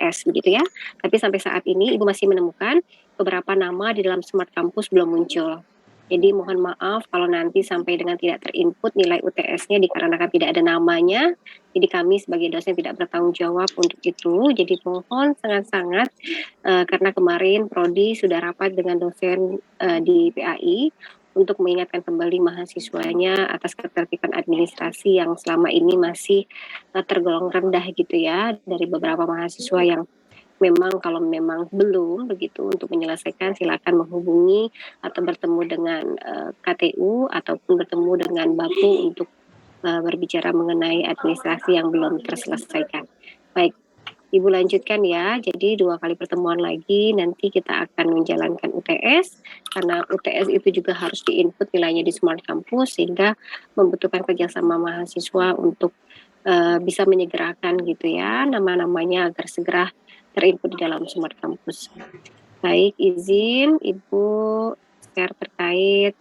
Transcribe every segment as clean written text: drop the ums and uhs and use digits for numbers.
UTS begitu ya. Tapi sampai saat ini Ibu masih menemukan beberapa nama di dalam Smart Campus belum muncul. Jadi mohon maaf kalau nanti sampai dengan tidak terinput nilai UTS-nya dikarenakan tidak ada namanya. Jadi kami sebagai dosen tidak bertanggung jawab untuk itu. Jadi mohon sangat-sangat karena kemarin Prodi sudah rapat dengan dosen di PAI untuk mengingatkan kembali mahasiswanya atas ketertiban administrasi yang selama ini masih tergolong rendah gitu ya dari beberapa mahasiswa yang memang kalau memang belum begitu untuk menyelesaikan silakan menghubungi atau bertemu dengan KTU ataupun bertemu dengan Bapu untuk berbicara mengenai administrasi yang belum terselesaikan. Baik, Ibu lanjutkan ya. Jadi 2 kali pertemuan lagi nanti kita akan menjalankan UTS karena UTS itu juga harus diinput nilainya di Smart Campus sehingga membutuhkan kerjasama mahasiswa untuk bisa menyegerakan gitu ya nama-namanya agar segera terinput di dalam Smart Campus. Baik, izin Ibu share terkait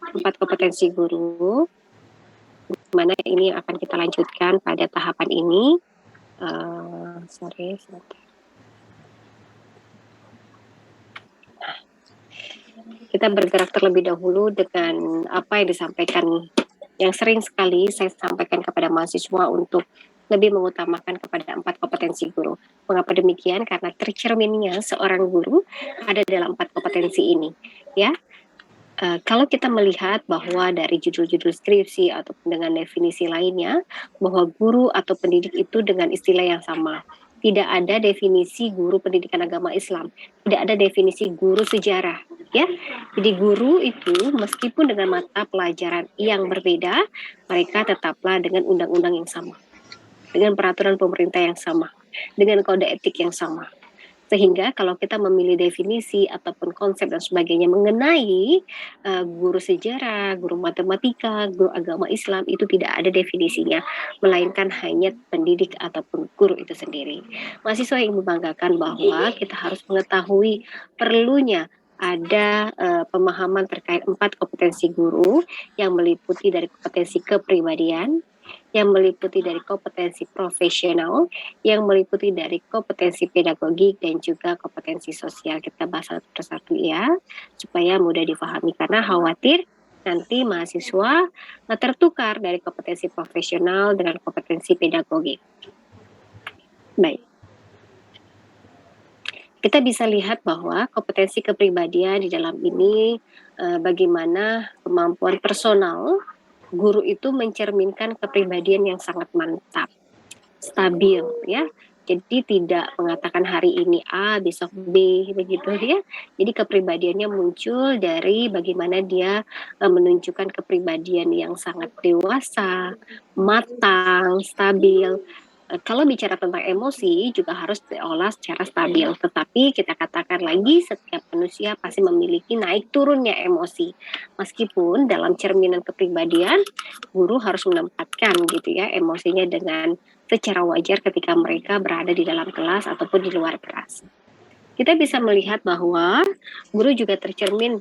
4 kompetensi guru. Mana ini akan kita lanjutkan pada tahapan ini. Kita bergerak terlebih dahulu dengan apa yang disampaikan, yang sering sekali saya sampaikan kepada mahasiswa untuk lebih mengutamakan kepada 4 kompetensi guru. Mengapa demikian? Karena tercerminnya seorang guru ada dalam 4 kompetensi ini, ya. Kalau kita melihat bahwa dari judul-judul skripsi ataupun dengan definisi lainnya, bahwa guru atau pendidik itu dengan istilah yang sama. Tidak ada definisi guru pendidikan agama Islam, tidak ada definisi guru sejarah, ya. Jadi guru itu meskipun dengan mata pelajaran yang berbeda, mereka tetaplah dengan undang-undang yang sama, dengan peraturan pemerintah yang sama, dengan kode etik yang sama. Sehingga kalau kita memilih definisi ataupun konsep dan sebagainya mengenai guru sejarah, guru matematika, guru agama Islam itu tidak ada definisinya, melainkan hanya pendidik ataupun guru itu sendiri. Mahasiswa yang membanggakan bahwa kita harus mengetahui perlunya ada pemahaman terkait 4 kompetensi guru yang meliputi dari kompetensi kepribadian, yang meliputi dari kompetensi profesional, yang meliputi dari kompetensi pedagogik dan juga kompetensi sosial. Kita bahas satu persatu ya, supaya mudah difahami karena khawatir nanti mahasiswa tertukar dari kompetensi profesional dengan kompetensi pedagogik. Baik. Kita bisa lihat bahwa kompetensi kepribadian di dalam ini bagaimana kemampuan personal guru itu mencerminkan kepribadian yang sangat mantap, stabil ya. Jadi tidak mengatakan hari ini A, besok B begitu ya. Jadi kepribadiannya muncul dari bagaimana dia menunjukkan kepribadian yang sangat dewasa, matang, stabil. Kalau bicara tentang emosi juga harus diolah secara stabil. Tetapi kita katakan lagi setiap manusia pasti memiliki naik turunnya emosi. Meskipun dalam cerminan kepribadian guru harus menempatkan gitu ya emosinya dengan secara wajar ketika mereka berada di dalam kelas ataupun di luar kelas. Kita bisa melihat bahwa guru juga tercermin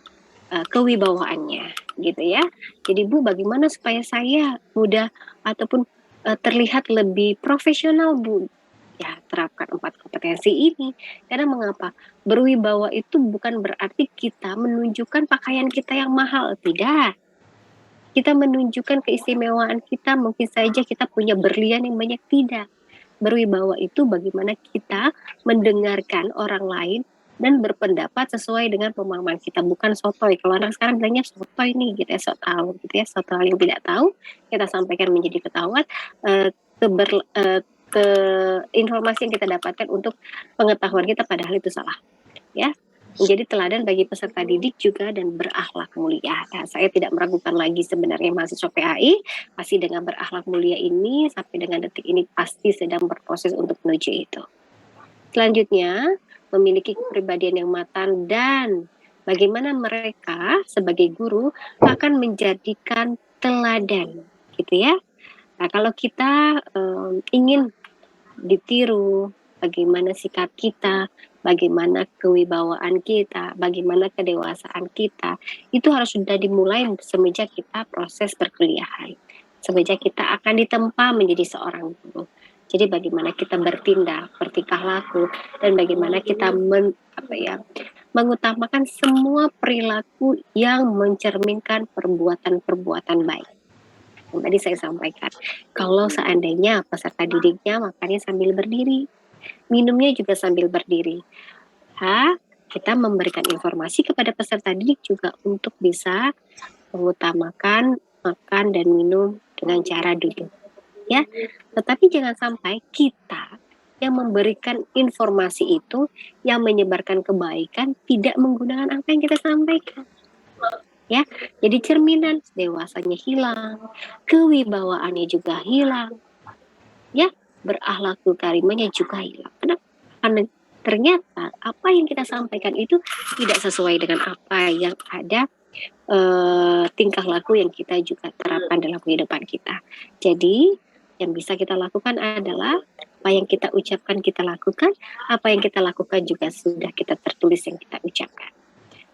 kewibawaannya gitu ya. Jadi Bu, bagaimana supaya saya mudah ataupun terlihat lebih profesional Bu? Ya, terapkan 4 kompetensi ini. Karena mengapa? Berwibawa itu bukan berarti kita menunjukkan pakaian kita yang mahal, tidak. Kita menunjukkan keistimewaan kita, mungkin saja kita punya berlian yang banyak, tidak. Berwibawa itu bagaimana kita mendengarkan orang lain dan berpendapat sesuai dengan pemahaman kita, bukan sotoy. Kalau anak sekarang bilangnya sotoy nih gitu ya, sok tahu gitu ya, soto yang tidak tahu kita sampaikan menjadi ketahuan, ke informasi yang kita dapatkan untuk pengetahuan kita padahal itu salah ya. Menjadi teladan bagi peserta didik juga dan berakhlak mulia. Nah, saya tidak meragukan lagi sebenarnya mahasiswa PAI pasti dengan berakhlak mulia ini sampai dengan detik ini pasti sedang berproses untuk menuju itu. Selanjutnya, memiliki kepribadian yang matang dan bagaimana mereka sebagai guru akan menjadikan teladan gitu ya. Nah, kalau kita ingin ditiru, bagaimana sikap kita, bagaimana kewibawaan kita, bagaimana kedewasaan kita, itu harus sudah dimulai semenjak kita proses perkuliahan, semenjak kita akan ditempa menjadi seorang guru. Jadi bagaimana kita bertindak, bertingkah laku, dan bagaimana kita mengutamakan semua perilaku yang mencerminkan perbuatan-perbuatan baik. Yang tadi saya sampaikan, kalau seandainya peserta didiknya makannya sambil berdiri, minumnya juga sambil berdiri. Kita memberikan informasi kepada peserta didik juga untuk bisa mengutamakan makan dan minum dengan cara duduk. Ya, tetapi jangan sampai kita yang memberikan informasi itu, yang menyebarkan kebaikan, tidak menggunakan apa yang kita sampaikan. Ya, jadi cerminan dewasanya hilang, kewibawaannya juga hilang, ya, berakhlakul karimahnya juga hilang. Kenapa? Karena ternyata apa yang kita sampaikan itu tidak sesuai dengan apa yang ada tingkah laku yang kita juga terapkan dalam kehidupan kita. Jadi yang bisa kita lakukan adalah apa yang kita ucapkan kita lakukan, apa yang kita lakukan juga sudah kita tertulis yang kita ucapkan.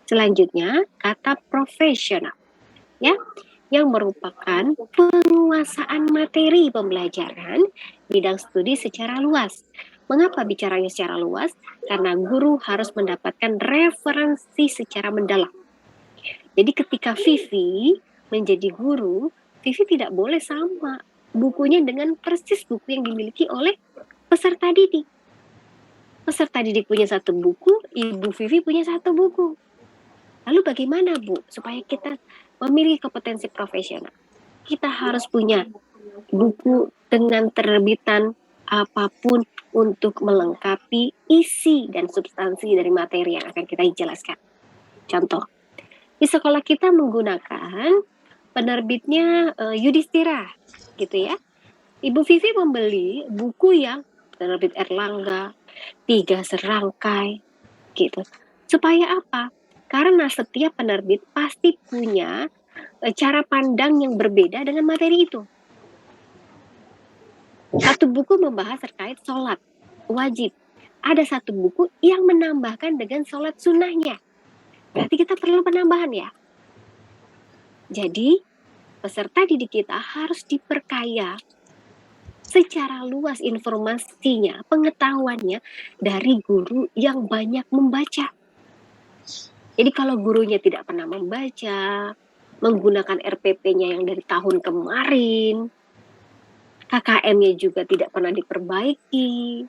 Selanjutnya kata profesional, ya, yang merupakan penguasaan materi pembelajaran bidang studi secara luas. Mengapa bicaranya secara luas? Karena guru harus mendapatkan referensi secara mendalam. Jadi ketika Vivi menjadi guru, Vivi tidak boleh sama bukunya dengan persis buku yang dimiliki oleh peserta didik. Peserta didik punya satu buku, Ibu Vivi punya satu buku. Lalu bagaimana, Bu, supaya kita memiliki kompetensi profesional? Kita harus punya buku dengan terbitan apapun untuk melengkapi isi dan substansi dari materi yang akan kita jelaskan. Contoh, di sekolah kita menggunakan penerbitnya Yudhistira, gitu ya. Ibu Vivi membeli buku yang penerbit Erlangga, 3 serangkai, gitu. Supaya apa? Karena setiap penerbit pasti punya cara pandang yang berbeda dengan materi itu. Satu buku membahas terkait sholat wajib. Ada satu buku yang menambahkan dengan sholat sunnahnya. Berarti kita perlu penambahan ya. Jadi peserta didik kita harus diperkaya secara luas informasinya, pengetahuannya dari guru yang banyak membaca. Jadi kalau gurunya tidak pernah membaca, menggunakan RPP-nya yang dari tahun kemarin, KKM-nya juga tidak pernah diperbaiki,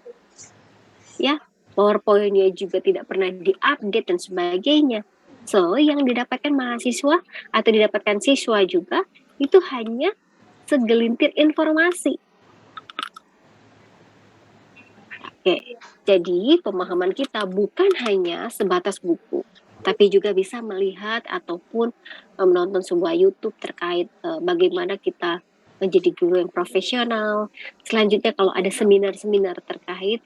ya, PowerPoint-nya juga tidak pernah diupdate dan sebagainya. So, yang didapatkan mahasiswa atau didapatkan siswa juga itu hanya segelintir informasi. Oke, jadi pemahaman kita bukan hanya sebatas buku, tapi juga bisa melihat ataupun menonton sebuah YouTube terkait bagaimana kita menjadi guru yang profesional. Selanjutnya kalau ada seminar-seminar terkait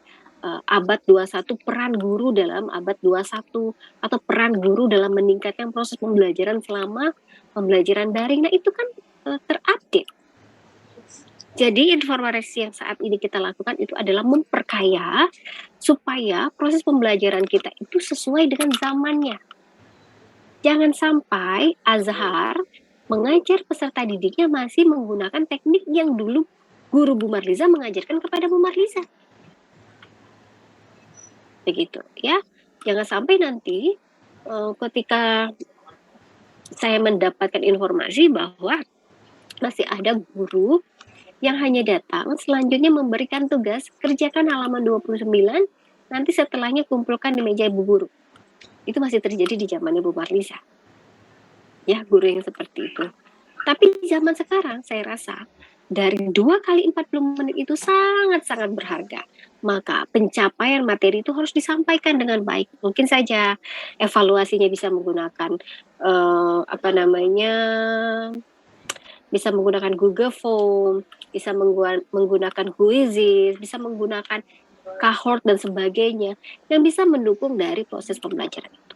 abad 21, peran guru dalam abad 21, atau peran guru dalam meningkatkan proses pembelajaran selama pembelajaran daring. Nah, itu kan terupdate. Jadi informasi yang saat ini kita lakukan itu adalah memperkaya supaya proses pembelajaran kita itu sesuai dengan zamannya. Jangan sampai Azhar mengajar peserta didiknya masih menggunakan teknik yang dulu guru Bu Marliza mengajarkan kepada Bu Marliza. Begitu ya. Jangan sampai nanti ketika saya mendapatkan informasi bahwa masih ada guru yang hanya datang, selanjutnya memberikan tugas, kerjakan halaman 29, nanti setelahnya kumpulkan di meja ibu guru. Itu masih terjadi di zaman Ibu Marliza. Ya, guru yang seperti itu. Tapi zaman sekarang saya rasa dari 2 kali 40 menit itu sangat-sangat berharga. Maka pencapaian materi itu harus disampaikan dengan baik. Mungkin saja evaluasinya bisa menggunakan bisa menggunakan Google Form, bisa menggunakan Quizzes, bisa menggunakan Kahoot dan sebagainya yang bisa mendukung dari proses pembelajaran itu.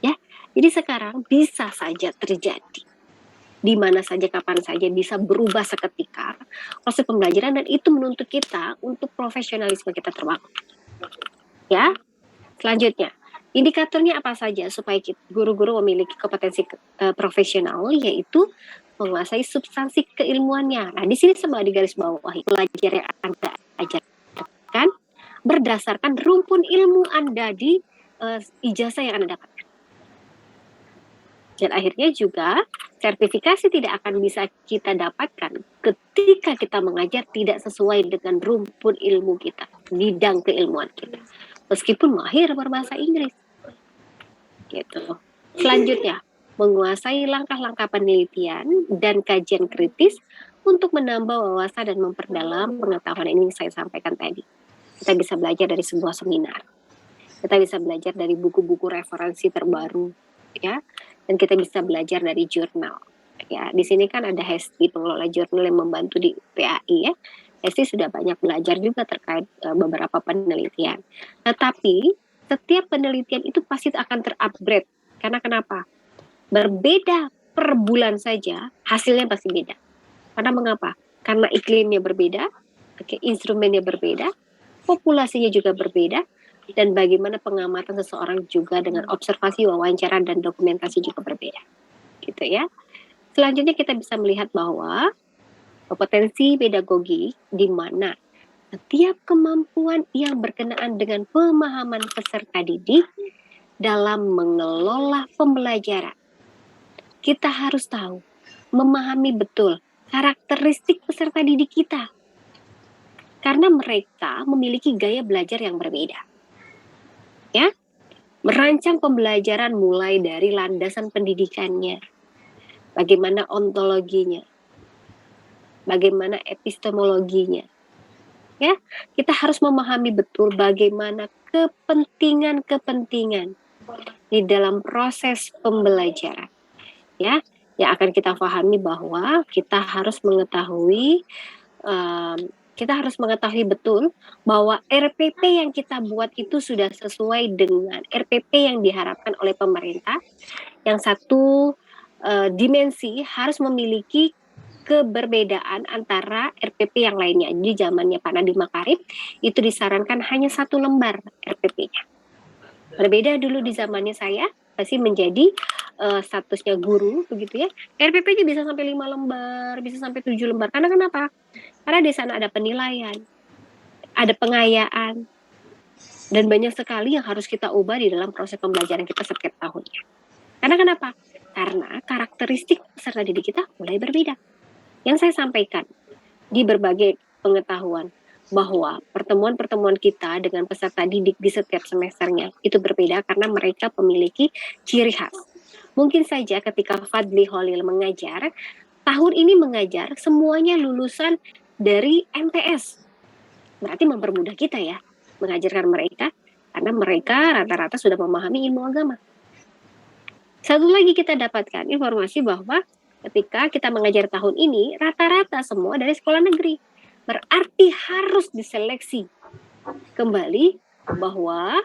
Ya, jadi sekarang bisa saja terjadi di mana saja, kapan saja, bisa berubah seketika proses pembelajaran, dan itu menuntut kita untuk profesionalisme kita terbangun. Ya, selanjutnya indikatornya apa saja supaya guru-guru memiliki kompetensi profesional, yaitu menguasai substansi keilmuannya. Nah, di sini coba digarisbawahi, pelajar yang akan diajarkan berdasarkan rumpun ilmu Anda di ijazah yang Anda dapatkan. Dan akhirnya juga sertifikasi tidak akan bisa kita dapatkan ketika kita mengajar tidak sesuai dengan rumpun ilmu kita, bidang keilmuan kita. Meskipun mahir berbahasa Inggris. Gitu. Selanjutnya, menguasai langkah-langkah penelitian dan kajian kritis untuk menambah wawasan dan memperdalam pengetahuan ini yang saya sampaikan tadi. Kita bisa belajar dari sebuah seminar. Kita bisa belajar dari buku-buku referensi terbaru, ya. Dan kita bisa belajar dari jurnal. Ya, di sini kan ada Hesti, pengelola jurnal yang membantu di PAI ya. Hesti sudah banyak belajar juga terkait beberapa penelitian. Tetapi setiap penelitian itu pasti akan terupgrade. Karena kenapa? Berbeda per bulan saja, hasilnya pasti beda. Karena mengapa? Karena iklimnya berbeda, instrumennya berbeda, populasinya juga berbeda, dan bagaimana pengamatan seseorang juga dengan observasi, wawancara, dan dokumentasi juga berbeda. Gitu ya. Selanjutnya kita bisa melihat bahwa kompetensi pedagogi di mana setiap kemampuan yang berkenaan dengan pemahaman peserta didik dalam mengelola pembelajaran. Kita harus tahu, memahami betul karakteristik peserta didik kita. Karena mereka memiliki gaya belajar yang berbeda. Ya, merancang pembelajaran mulai dari landasan pendidikannya, bagaimana ontologinya, bagaimana epistemologinya. Ya, kita harus memahami betul bagaimana kepentingan-kepentingan di dalam proses pembelajaran. Ya, yang akan kita pahami bahwa kita harus mengetahui betul bahwa RPP yang kita buat itu sudah sesuai dengan RPP yang diharapkan oleh pemerintah. Yang satu dimensi harus memiliki keberbedaan antara RPP yang lainnya. Di zamannya Pak Nadiem Makarim itu disarankan hanya 1 lembar RPP-nya. Berbeda dulu di zamannya saya masih menjadi statusnya guru begitu ya. RPP-nya bisa sampai 5 lembar, bisa sampai 7 lembar. Karena kenapa? Karena di sana ada penilaian, ada pengayaan, dan banyak sekali yang harus kita ubah di dalam proses pembelajaran kita setiap tahunnya. Karena kenapa? Karena karakteristik peserta didik kita mulai berbeda. Yang saya sampaikan di berbagai pengetahuan bahwa pertemuan-pertemuan kita dengan peserta didik di setiap semesternya itu berbeda karena mereka memiliki ciri khas. Mungkin saja ketika Fadli Holil mengajar, tahun ini mengajar semuanya lulusan dari MTS. Berarti mempermudah kita ya mengajarkan mereka karena mereka rata-rata sudah memahami ilmu agama. Satu lagi kita dapatkan informasi bahwa ketika kita mengajar tahun ini rata-rata semua dari sekolah negeri. Berarti harus diseleksi kembali bahwa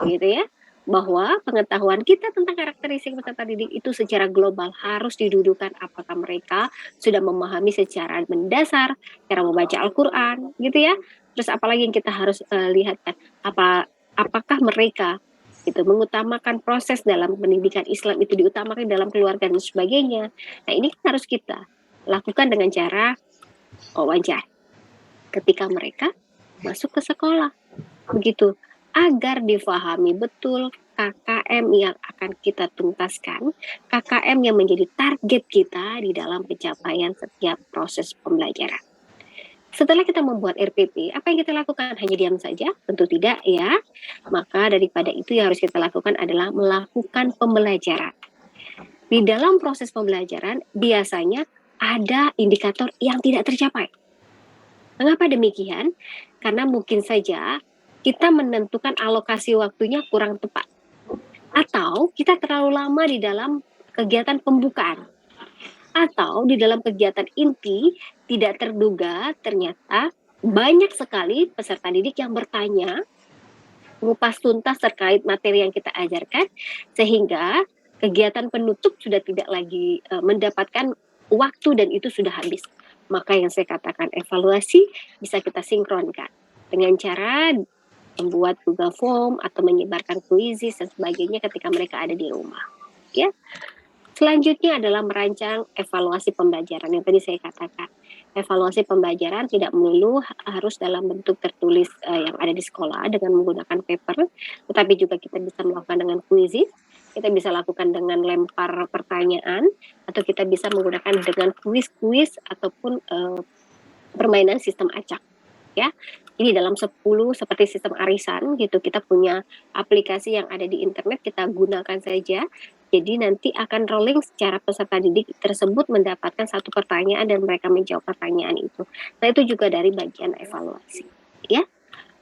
gitu ya, bahwa pengetahuan kita tentang karakteristik peserta didik itu secara global harus didudukan apakah mereka sudah memahami secara mendasar cara membaca Al-Qur'an gitu ya. Terus apalagi yang kita harus lihat kan, apakah mereka itu mengutamakan proses dalam pendidikan Islam itu diutamakan dalam keluarga dan sebagainya. Nah, ini kan harus kita lakukan dengan cara wawancara ketika mereka masuk ke sekolah. Begitu, agar difahami betul KKM yang akan kita tuntaskan, KKM yang menjadi target kita di dalam pencapaian setiap proses pembelajaran. Setelah kita membuat RPP, apa yang kita lakukan? Hanya diam saja? Tentu tidak ya. Maka daripada itu yang harus kita lakukan adalah melakukan pembelajaran. Di dalam proses pembelajaran biasanya ada indikator yang tidak tercapai. Mengapa demikian? Karena mungkin saja kita menentukan alokasi waktunya kurang tepat. Atau kita terlalu lama di dalam kegiatan pembukaan. Atau di dalam kegiatan inti tidak terduga ternyata banyak sekali peserta didik yang bertanya mengupas tuntas terkait materi yang kita ajarkan sehingga kegiatan penutup sudah tidak lagi mendapatkan waktu dan itu sudah habis. Maka yang saya katakan evaluasi bisa kita sinkronkan dengan cara membuat Google Form atau menyebarkan kuisis dan sebagainya ketika mereka ada di rumah. Ya. Selanjutnya adalah merancang evaluasi pembelajaran yang tadi saya katakan. Evaluasi pembelajaran tidak melulu harus dalam bentuk tertulis yang ada di sekolah dengan menggunakan paper, tetapi juga kita bisa melakukan dengan quizzes, kita bisa lakukan dengan lempar pertanyaan, atau kita bisa menggunakan dengan kuis-kuis ataupun permainan sistem acak. Ya, ini dalam 10 seperti sistem arisan gitu, kita punya aplikasi yang ada di internet, kita gunakan saja. Jadi nanti akan rolling secara peserta didik tersebut mendapatkan satu pertanyaan dan mereka menjawab pertanyaan itu. Nah, itu juga dari bagian evaluasi. Ya,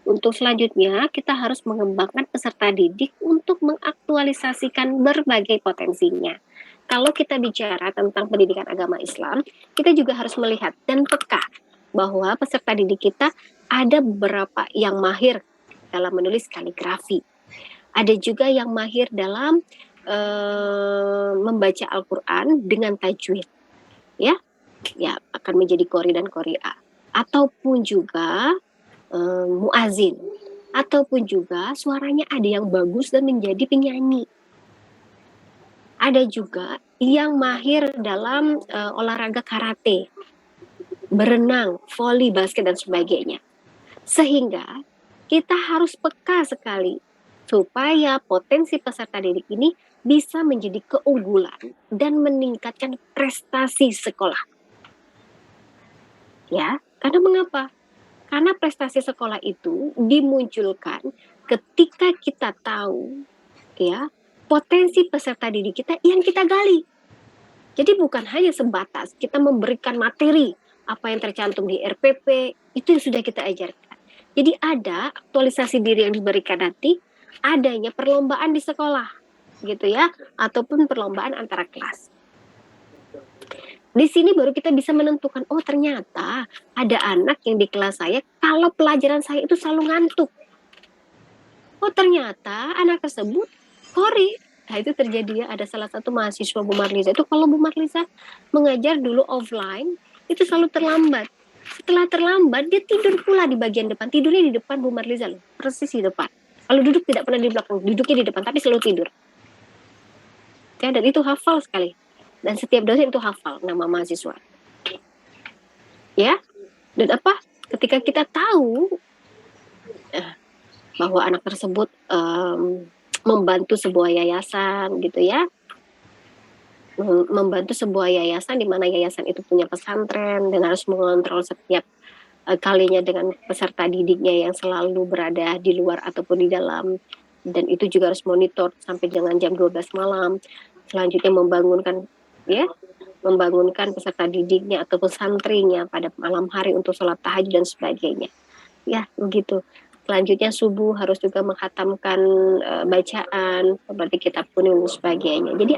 untuk selanjutnya kita harus mengembangkan peserta didik untuk mengaktualisasikan berbagai potensinya. Kalau kita bicara tentang pendidikan agama Islam, kita juga harus melihat dan peka bahwa peserta didik kita ada beberapa yang mahir dalam menulis kaligrafi. Ada juga yang mahir dalam membaca Al-Quran dengan tajwid. Ya, ya akan menjadi qori dan qori'ah. Ataupun juga muazin. Ataupun juga suaranya ada yang bagus dan menjadi penyanyi. Ada juga yang mahir dalam olahraga karate, berenang, voli, basket, dan sebagainya. Sehingga kita harus peka sekali supaya potensi peserta didik ini bisa menjadi keunggulan dan meningkatkan prestasi sekolah. Ya, karena mengapa? Karena prestasi sekolah itu dimunculkan ketika kita tahu ya potensi peserta didik kita yang kita gali. Jadi bukan hanya sebatas kita memberikan materi apa yang tercantum di RPP, itu yang sudah kita ajarkan. Jadi ada aktualisasi diri yang diberikan nanti, adanya perlombaan di sekolah, gitu ya, ataupun perlombaan antara kelas. Di sini baru kita bisa menentukan, oh ternyata ada anak yang di kelas saya, kalau pelajaran saya itu selalu ngantuk. Oh ternyata anak tersebut kori. Nah itu terjadi ya, ada salah satu mahasiswa Bu Marliza itu kalau Bu Marliza mengajar dulu offline itu selalu terlambat. Setelah terlambat dia tidur pula di bagian depan, tidurnya di depan Bu Marliza loh, persis di depan. Kalau duduk tidak pernah di belakang, duduknya di depan tapi selalu tidur. Ya, dan itu hafal sekali. Dan setiap dosen itu hafal nama mahasiswa. Ya, dan apa? Ketika kita tahu bahwa anak tersebut membantu sebuah yayasan gitu ya, membantu sebuah yayasan di mana yayasan itu punya pesantren dan harus mengontrol setiap kalinya dengan peserta didiknya yang selalu berada di luar ataupun di dalam, dan itu juga harus monitor sampai dengan jam 12 malam. Selanjutnya membangunkan peserta didiknya ataupun santrinya pada malam hari untuk sholat tahajud dan sebagainya. Ya, begitu. Selanjutnya subuh harus juga menghatamkan bacaan seperti kitab kuning dan sebagainya. Jadi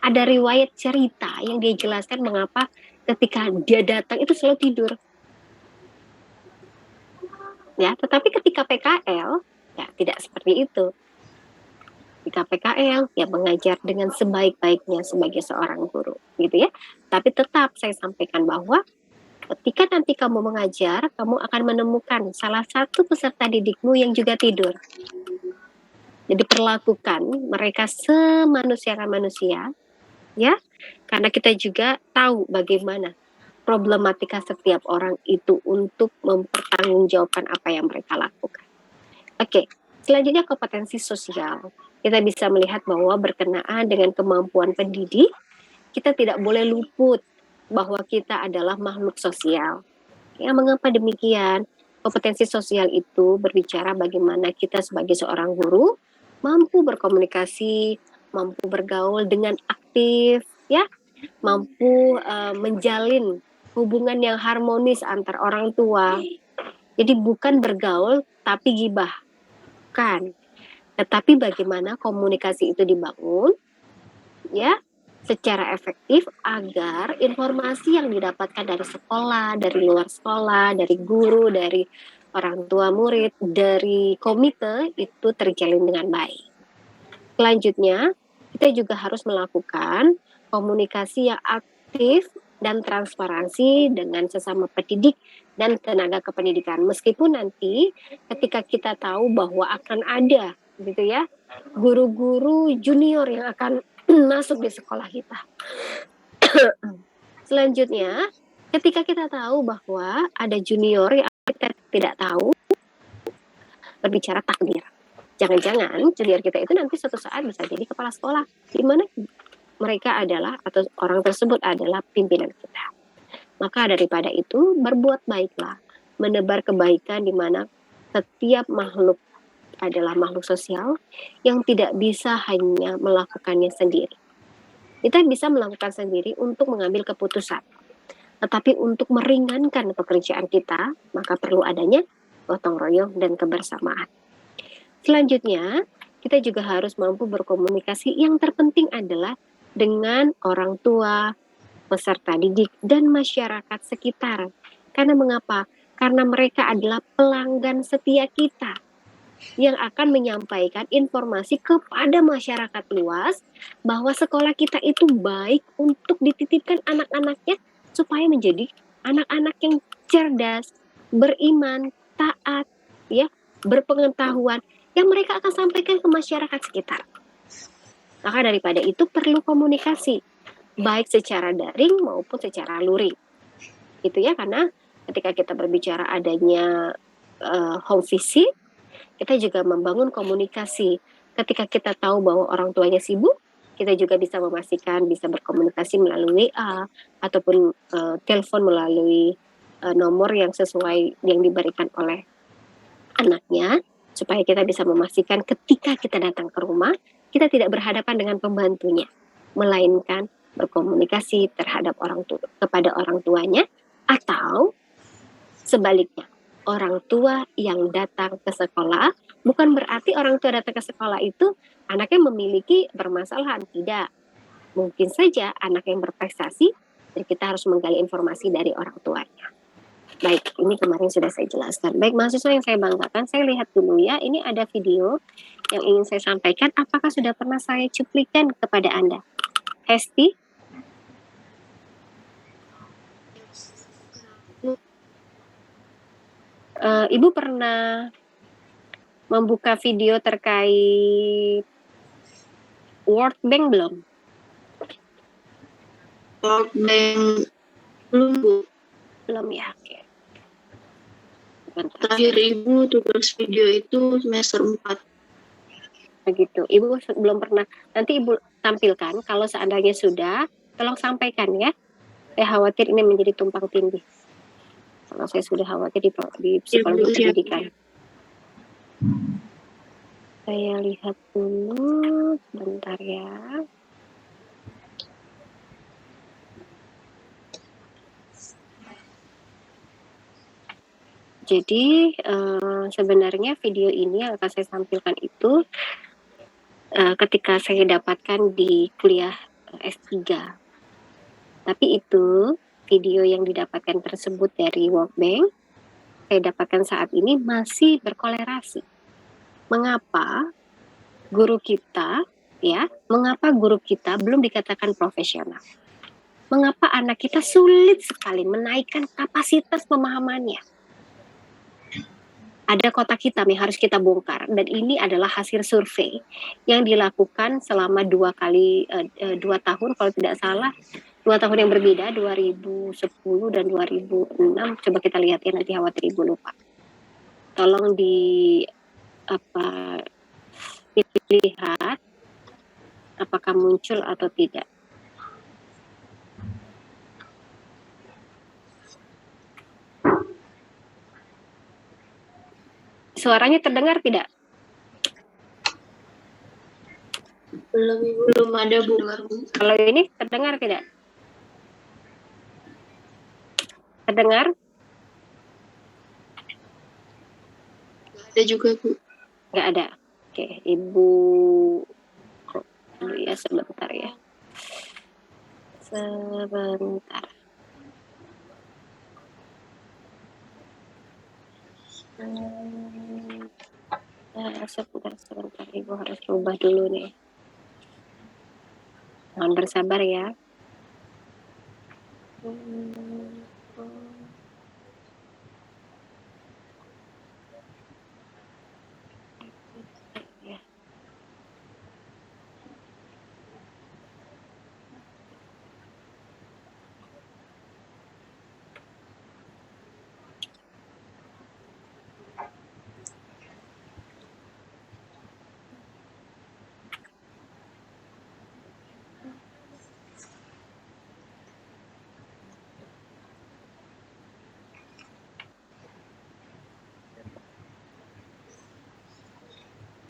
ada riwayat cerita yang dia jelaskan mengapa ketika dia datang itu selalu tidur. Ya, tetapi ketika PKL ya tidak seperti itu. Ketika PKL ya mengajar dengan sebaik-baiknya sebagai seorang guru, gitu ya. Tapi tetap saya sampaikan bahwa ketika nanti kamu mengajar, kamu akan menemukan salah satu peserta didikmu yang juga tidur. Jadi perlakukan mereka semanusiakan manusia, ya, karena kita juga tahu bagaimana problematika setiap orang itu untuk mempertanggungjawabkan apa yang mereka lakukan. Oke, selanjutnya kompetensi sosial. Kita bisa melihat bahwa berkenaan dengan kemampuan pendidik, kita tidak boleh luput bahwa kita adalah makhluk sosial. Ya, mengapa demikian? Kompetensi sosial itu berbicara bagaimana kita sebagai seorang guru mampu berkomunikasi, mampu bergaul dengan aktif, ya, mampu menjalin hubungan yang harmonis antar orang tua. Jadi bukan bergaul tapi gibah, bukan. Tetapi bagaimana komunikasi itu dibangun, ya, secara efektif agar informasi yang didapatkan dari sekolah, dari luar sekolah, dari guru, dari orang tua murid, dari komite itu terjalin dengan baik. Selanjutnya, kita juga harus melakukan komunikasi yang aktif dan transparansi dengan sesama pendidik dan tenaga kependidikan. Meskipun nanti ketika kita tahu bahwa akan ada gitu ya, guru-guru junior yang akan masuk di sekolah kita. Selanjutnya, ketika kita tahu bahwa ada junior yang kita tidak tahu, berbicara takdir. Jangan-jangan junior kita itu nanti suatu saat bisa jadi kepala sekolah, di mana mereka adalah atau orang tersebut adalah pimpinan kita. Maka daripada itu, berbuat baiklah, menebar kebaikan di mana setiap makhluk adalah makhluk sosial yang tidak bisa hanya melakukannya sendiri. Kita bisa melakukan sendiri untuk mengambil keputusan. Tetapi untuk meringankan pekerjaan kita, maka perlu adanya gotong royong dan kebersamaan. Selanjutnya, kita juga harus mampu berkomunikasi. Yang terpenting adalah dengan orang tua, peserta didik, dan masyarakat sekitar. Karena mengapa? Karena mereka adalah pelanggan setia kita yang akan menyampaikan informasi kepada masyarakat luas bahwa sekolah kita itu baik untuk dititipkan anak-anaknya supaya menjadi anak-anak yang cerdas, beriman, taat, ya, berpengetahuan yang mereka akan sampaikan ke masyarakat sekitar. Maka daripada itu perlu komunikasi baik secara daring maupun secara luring. Gitu ya, karena ketika kita berbicara adanya home visit, kita juga membangun komunikasi. Ketika kita tahu bahwa orang tuanya sibuk, kita juga bisa memastikan bisa berkomunikasi melalui WA ataupun telepon melalui nomor yang sesuai yang diberikan oleh anaknya, supaya kita bisa memastikan ketika kita datang ke rumah, kita tidak berhadapan dengan pembantunya, melainkan berkomunikasi terhadap kepada orang tuanya, atau sebaliknya, orang tua yang datang ke sekolah, bukan berarti orang tua datang ke sekolah itu anaknya memiliki permasalahan, tidak. Mungkin saja anak yang berprestasi, dan kita harus menggali informasi dari orang tuanya. Baik, ini kemarin sudah saya jelaskan. Baik, mahasiswa yang saya banggakan, saya lihat dulu ya, ini ada video yang ingin saya sampaikan. Apakah sudah pernah saya cuplikan kepada Anda? Hesti? Ibu pernah membuka video terkait World Bank belum? World Bank belum, Bu. Belum ya, oke. Terakhir Ibu tugas video itu semester 4. Begitu. Ibu belum pernah. Nanti Ibu tampilkan kalau seandainya sudah, tolong sampaikan ya. Saya khawatir ini menjadi tumpang tindih. Kalau saya sudah khawatir di psikologi pendidikan. Saya lihat dulu, sebentar ya. Jadi sebenarnya video ini yang akan saya tampilkan itu ketika saya dapatkan di kuliah S3. Tapi itu video yang didapatkan tersebut dari World Bank, saya dapatkan saat ini masih berkolerasi. Mengapa guru kita belum dikatakan profesional? Mengapa anak kita sulit sekali menaikkan kapasitas pemahamannya? Ada kotak hitam yang harus kita bongkar, dan ini adalah hasil survei yang dilakukan selama 2 tahun kalau tidak salah, 2 tahun yang berbeda, 2010 dan 2006. Coba kita lihat ya, nanti khawatir Ibu lupa. Tolong dilihat apakah muncul atau tidak. Suaranya terdengar tidak? Belum ada, Bu. Kalau ini terdengar tidak? Terdengar? Ada juga, Bu. Nggak ada. Oke, Ibu dulu ya, sebentar ya. Sebentar. Sebentar, Ibu harus ubah dulu nih. Mohon bersabar ya.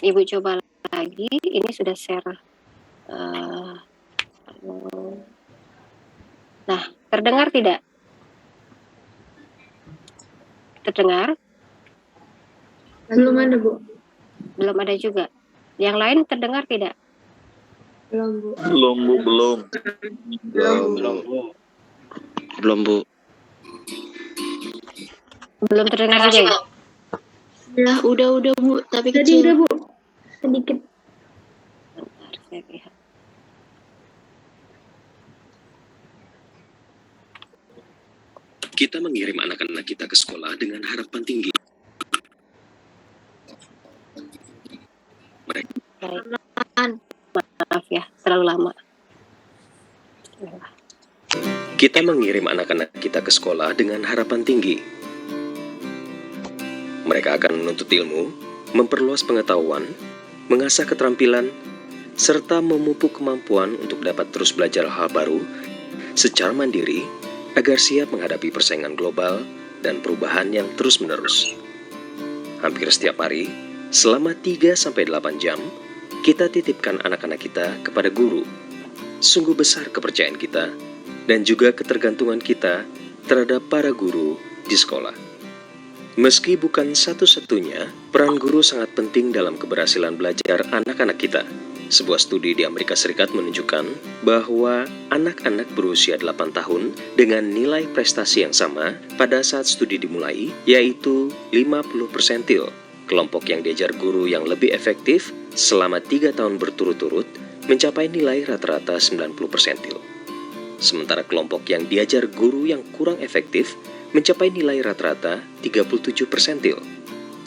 Ibu coba lagi, ini sudah share. Nah, terdengar tidak? Terdengar? Belum ada, Bu. Belum ada juga. Yang lain terdengar tidak? Belum, Bu. Belum, Bu, belum. Belum, Bu. Belum, Bu. Belum terdengar juga ya? Udah, Bu. Tapi kecil. Udah, Bu. Sedikit. Bentar, saya lihat. Kita mengirim anak-anak kita ke sekolah dengan harapan tinggi. Mereka Baik. Maaf ya, terlalu lama. Kita mengirim anak-anak kita ke sekolah dengan harapan tinggi. Mereka akan menuntut ilmu, memperluas pengetahuan, mengasah keterampilan, serta memupuk kemampuan untuk dapat terus belajar hal baru secara mandiri agar siap menghadapi persaingan global dan perubahan yang terus-menerus. Hampir setiap hari, selama 3-8 jam, kita titipkan anak-anak kita kepada guru. Sungguh besar kepercayaan kita dan juga ketergantungan kita terhadap para guru di sekolah. Meski bukan satu-satunya, peran guru sangat penting dalam keberhasilan belajar anak-anak kita. Sebuah studi di Amerika Serikat menunjukkan bahwa anak-anak berusia 8 tahun dengan nilai prestasi yang sama pada saat studi dimulai, yaitu 50 persentil. Kelompok yang diajar guru yang lebih efektif selama 3 tahun berturut-turut mencapai nilai rata-rata 90 persentil. Sementara kelompok yang diajar guru yang kurang efektif mencapai nilai rata-rata 37 persentil.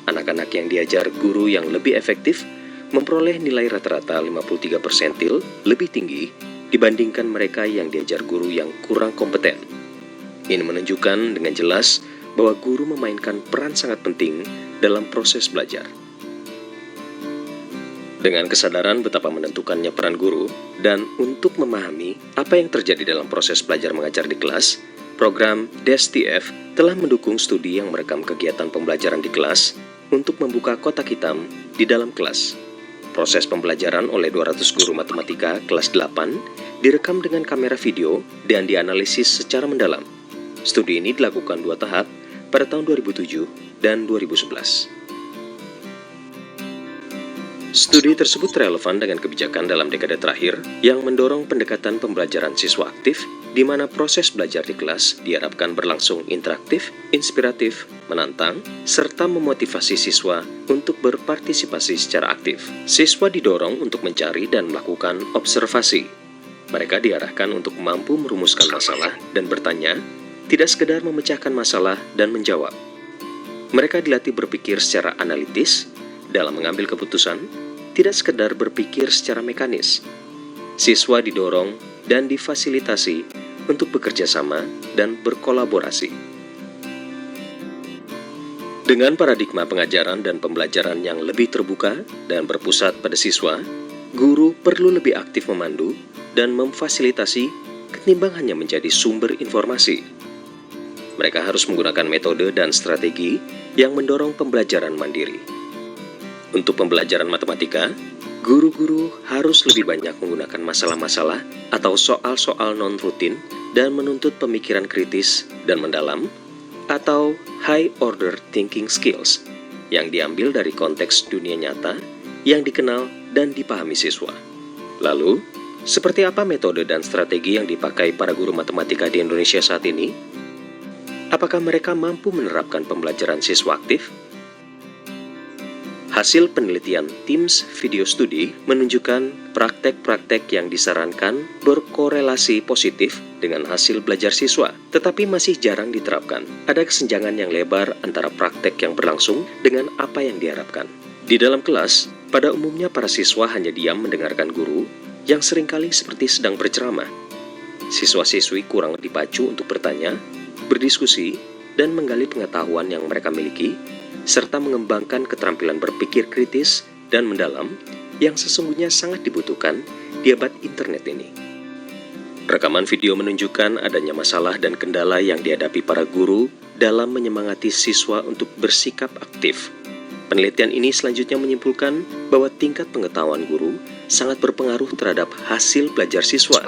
Anak-anak yang diajar guru yang lebih efektif memperoleh nilai rata-rata 53 persentil lebih tinggi dibandingkan mereka yang diajar guru yang kurang kompeten. Ini menunjukkan dengan jelas bahwa guru memainkan peran sangat penting dalam proses belajar. Dengan kesadaran betapa menentukannya peran guru dan untuk memahami apa yang terjadi dalam proses belajar mengajar di kelas, program DSTF telah mendukung studi yang merekam kegiatan pembelajaran di kelas untuk membuka kotak hitam di dalam kelas. Proses pembelajaran oleh 200 guru matematika kelas 8 direkam dengan kamera video dan dianalisis secara mendalam. Studi ini dilakukan 2 tahap pada tahun 2007 dan 2011. Studi tersebut relevan dengan kebijakan dalam dekade terakhir yang mendorong pendekatan pembelajaran siswa aktif, di mana proses belajar di kelas diharapkan berlangsung interaktif, inspiratif, menantang, serta memotivasi siswa untuk berpartisipasi secara aktif. Siswa didorong untuk mencari dan melakukan observasi. Mereka diarahkan untuk mampu merumuskan masalah dan bertanya, tidak sekedar memecahkan masalah dan menjawab. Mereka dilatih berpikir secara analitis dalam mengambil keputusan, tidak sekedar berpikir secara mekanis. Siswa didorong dan difasilitasi untuk bekerja sama dan berkolaborasi. Dengan paradigma pengajaran dan pembelajaran yang lebih terbuka dan berpusat pada siswa, guru perlu lebih aktif memandu dan memfasilitasi ketimbang hanya menjadi sumber informasi. Mereka harus menggunakan metode dan strategi yang mendorong pembelajaran mandiri. Untuk pembelajaran matematika, guru-guru harus lebih banyak menggunakan masalah-masalah atau soal-soal non-rutin dan menuntut pemikiran kritis dan mendalam atau high order thinking skills yang diambil dari konteks dunia nyata yang dikenal dan dipahami siswa. Lalu, seperti apa metode dan strategi yang dipakai para guru matematika di Indonesia saat ini? Apakah mereka mampu menerapkan pembelajaran siswa aktif? Hasil penelitian TIMSS Video Study menunjukkan praktek-praktek yang disarankan berkorelasi positif dengan hasil belajar siswa, tetapi masih jarang diterapkan. Ada kesenjangan yang lebar antara praktek yang berlangsung dengan apa yang diharapkan. Di dalam kelas, pada umumnya para siswa hanya diam mendengarkan guru yang seringkali seperti sedang berceramah. Siswa-siswi kurang dipacu untuk bertanya, berdiskusi, dan menggali pengetahuan yang mereka miliki, serta mengembangkan keterampilan berpikir kritis dan mendalam yang sesungguhnya sangat dibutuhkan di abad internet ini. Rekaman video menunjukkan adanya masalah dan kendala yang dihadapi para guru dalam menyemangati siswa untuk bersikap aktif. Penelitian ini selanjutnya menyimpulkan bahwa tingkat pengetahuan guru sangat berpengaruh terhadap hasil belajar siswa.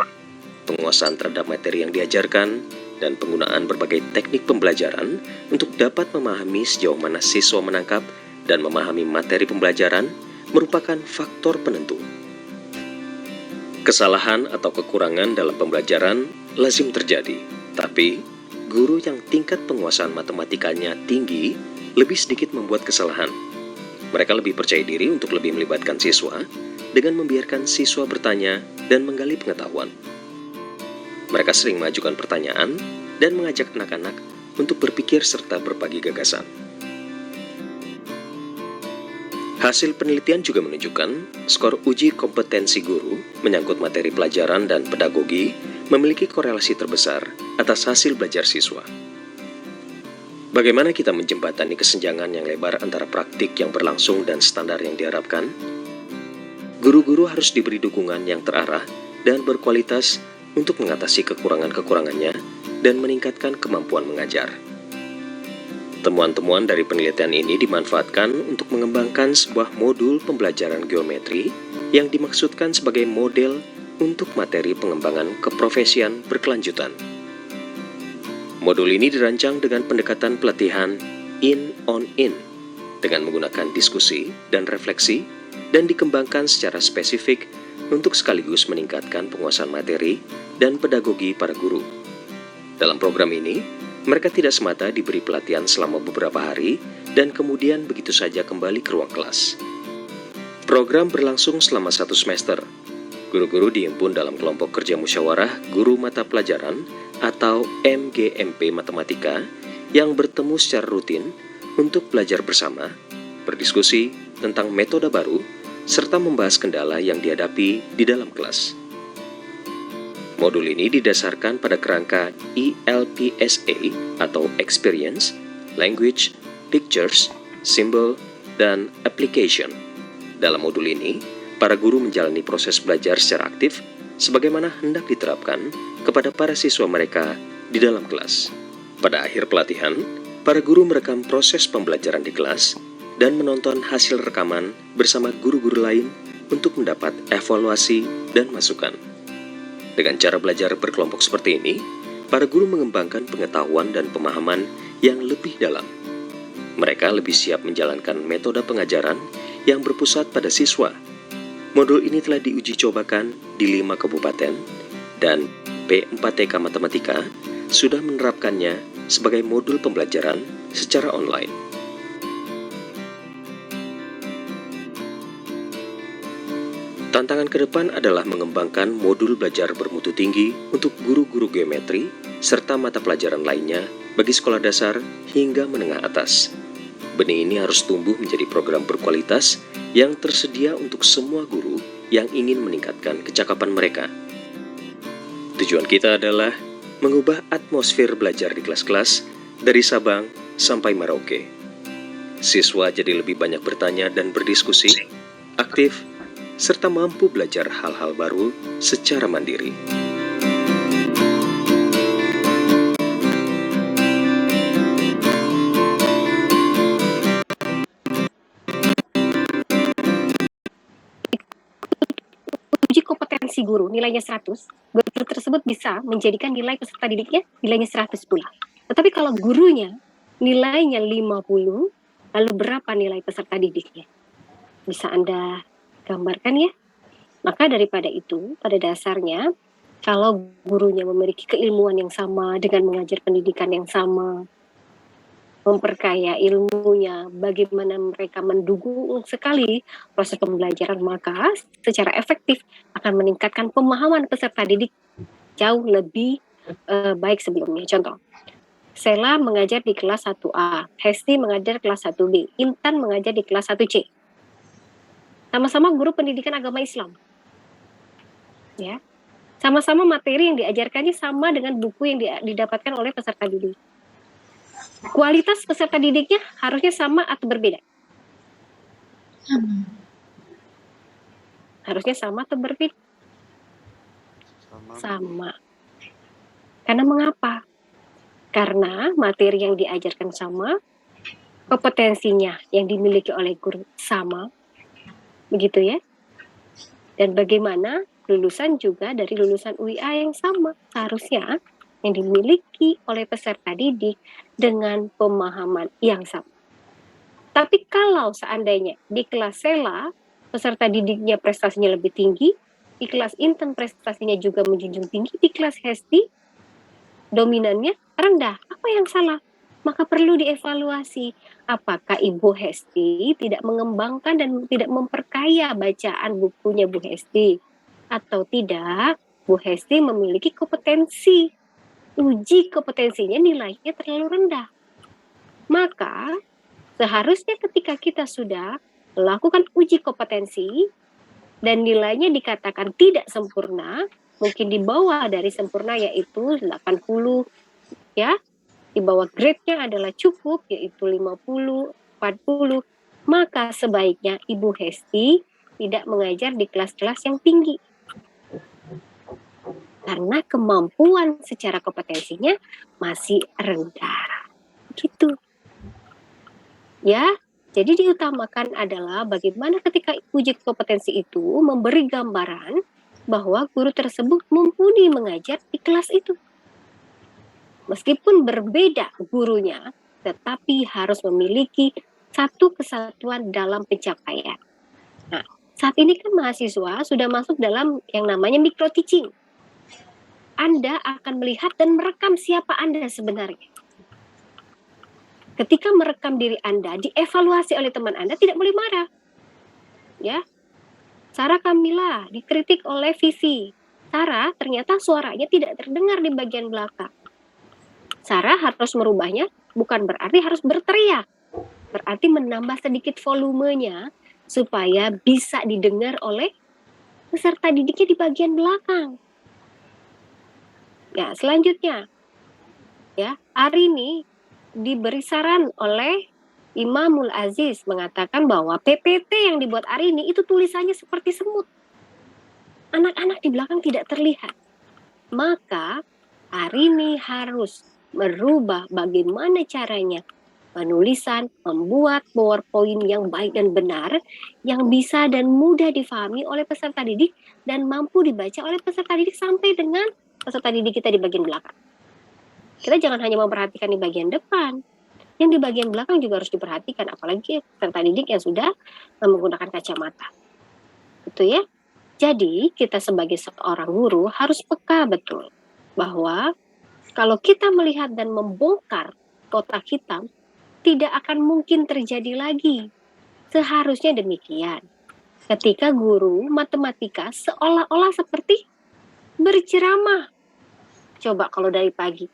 Penguasaan terhadap materi yang diajarkan dan penggunaan berbagai teknik pembelajaran untuk dapat memahami sejauh mana siswa menangkap dan memahami materi pembelajaran merupakan faktor penentu. Kesalahan atau kekurangan dalam pembelajaran lazim terjadi, tapi guru yang tingkat penguasaan matematikanya tinggi lebih sedikit membuat kesalahan. Mereka lebih percaya diri untuk lebih melibatkan siswa dengan membiarkan siswa bertanya dan menggali pengetahuan. Mereka sering mengajukan pertanyaan dan mengajak anak-anak untuk berpikir serta berbagi gagasan. Hasil penelitian juga menunjukkan skor uji kompetensi guru menyangkut materi pelajaran dan pedagogi memiliki korelasi terbesar atas hasil belajar siswa. Bagaimana kita menjembatani kesenjangan yang lebar antara praktik yang berlangsung dan standar yang diharapkan? Guru-guru harus diberi dukungan yang terarah dan berkualitas untuk mengatasi kekurangan-kekurangannya dan meningkatkan kemampuan mengajar. Temuan-temuan dari penelitian ini dimanfaatkan untuk mengembangkan sebuah modul pembelajaran geometri yang dimaksudkan sebagai model untuk materi pengembangan keprofesian berkelanjutan. Modul ini dirancang dengan pendekatan pelatihan in-on-in dengan menggunakan diskusi dan refleksi dan dikembangkan secara spesifik untuk sekaligus meningkatkan penguasaan materi dan pedagogi para guru. Dalam program ini, mereka tidak semata diberi pelatihan selama beberapa hari dan kemudian begitu saja kembali ke ruang kelas. Program berlangsung selama 1 semester. Guru-guru dihimpun dalam kelompok kerja musyawarah guru mata pelajaran atau MGMP Matematika yang bertemu secara rutin untuk belajar bersama, berdiskusi tentang metode baru, serta membahas kendala yang dihadapi di dalam kelas. Modul ini didasarkan pada kerangka ELPSA atau Experience, Language, Pictures, Symbol, dan Application. Dalam modul ini, para guru menjalani proses belajar secara aktif sebagaimana hendak diterapkan kepada para siswa mereka di dalam kelas. Pada akhir pelatihan, para guru merekam proses pembelajaran di kelas dan menonton hasil rekaman bersama guru-guru lain untuk mendapat evaluasi dan masukan. Dengan cara belajar berkelompok seperti ini, para guru mengembangkan pengetahuan dan pemahaman yang lebih dalam. Mereka lebih siap menjalankan metode pengajaran yang berpusat pada siswa. Modul ini telah diuji cobakan di 5 kabupaten dan P4TK Matematika sudah menerapkannya sebagai modul pembelajaran secara online. Tantangan ke depan adalah mengembangkan modul belajar bermutu tinggi untuk guru-guru geometri serta mata pelajaran lainnya bagi sekolah dasar hingga menengah atas. Benih ini harus tumbuh menjadi program berkualitas yang tersedia untuk semua guru yang ingin meningkatkan kecakapan mereka. Tujuan kita adalah mengubah atmosfer belajar di kelas-kelas dari Sabang sampai Merauke. Siswa jadi lebih banyak bertanya dan berdiskusi, aktif, serta mampu belajar hal-hal baru secara mandiri. Uji kompetensi guru nilainya 100, guru tersebut bisa menjadikan nilai peserta didiknya nilainya 100 pula. Tetapi kalau gurunya nilainya 50, lalu berapa nilai peserta didiknya? Bisa Anda gambarkan ya? Maka daripada itu, pada dasarnya, kalau gurunya memiliki keilmuan yang sama dengan mengajar pendidikan yang sama, memperkaya ilmunya, bagaimana mereka mendukung sekali proses pembelajaran, maka secara efektif akan meningkatkan pemahaman peserta didik jauh lebih baik sebelumnya. Contoh, Sela mengajar di kelas 1A, Hesti mengajar kelas 1B, Intan mengajar di kelas 1C. Sama-sama guru pendidikan agama Islam. Ya. Sama-sama materi yang diajarkannya sama dengan buku yang didapatkan oleh peserta didik. Kualitas peserta didiknya harusnya sama atau berbeda? Harusnya sama atau berbeda? Sama. Karena mengapa? Karena materi yang diajarkan sama, kompetensinya yang dimiliki oleh guru sama, begitu ya. Dan bagaimana lulusan juga dari lulusan UIA yang sama, seharusnya yang dimiliki oleh peserta didik dengan pemahaman yang sama. Tapi kalau seandainya di kelas Sela, peserta didiknya prestasinya lebih tinggi, di kelas Inten prestasinya juga menjunjung tinggi, di kelas Hesti dominannya rendah, apa yang salah? Maka perlu dievaluasi, apakah Ibu Hesti tidak mengembangkan dan tidak memperkaya bacaan bukunya Bu Hesti, atau tidak Bu Hesti memiliki kompetensi, uji kompetensinya nilainya terlalu rendah. Maka seharusnya ketika kita sudah melakukan uji kompetensi dan nilainya dikatakan tidak sempurna, mungkin di bawah dari sempurna yaitu 80 ya, di bawah grade-nya adalah cukup yaitu 50, 40, maka sebaiknya Ibu Hesti tidak mengajar di kelas-kelas yang tinggi. Karena kemampuan secara kompetensinya masih rendah. Gitu. Ya, jadi diutamakan adalah bagaimana ketika uji kompetensi itu memberi gambaran bahwa guru tersebut mumpuni mengajar di kelas itu. Meskipun berbeda gurunya, tetapi harus memiliki satu kesatuan dalam pencapaian. Nah, saat ini kan mahasiswa sudah masuk dalam yang namanya micro teaching. Anda akan melihat dan merekam siapa Anda sebenarnya. Ketika merekam diri Anda, dievaluasi oleh teman Anda, tidak boleh marah. Ya, Sarah Kamila dikritik oleh Visi. Sarah ternyata suaranya tidak terdengar di bagian belakang. Sarah harus merubahnya, bukan berarti harus berteriak. Berarti menambah sedikit volumenya supaya bisa didengar oleh peserta didiknya di bagian belakang. Ya, selanjutnya. Ya, Arini diberi saran oleh Imamul Aziz mengatakan bahwa PPT yang dibuat Arini itu tulisannya seperti semut. Anak-anak di belakang tidak terlihat. Maka Arini harus merubah bagaimana caranya penulisan, membuat PowerPoint yang baik dan benar, yang bisa dan mudah difahami oleh peserta didik dan mampu dibaca oleh peserta didik sampai dengan peserta didik kita di bagian belakang. Kita jangan hanya memperhatikan di bagian depan, yang di bagian belakang juga harus diperhatikan, apalagi peserta didik yang sudah menggunakan kacamata. Itu ya. Jadi kita sebagai seorang guru harus peka betul bahwa kalau kita melihat dan membongkar kotak hitam, tidak akan mungkin terjadi lagi. Seharusnya demikian. Ketika guru matematika seolah-olah seperti berceramah. Coba kalau dari pagi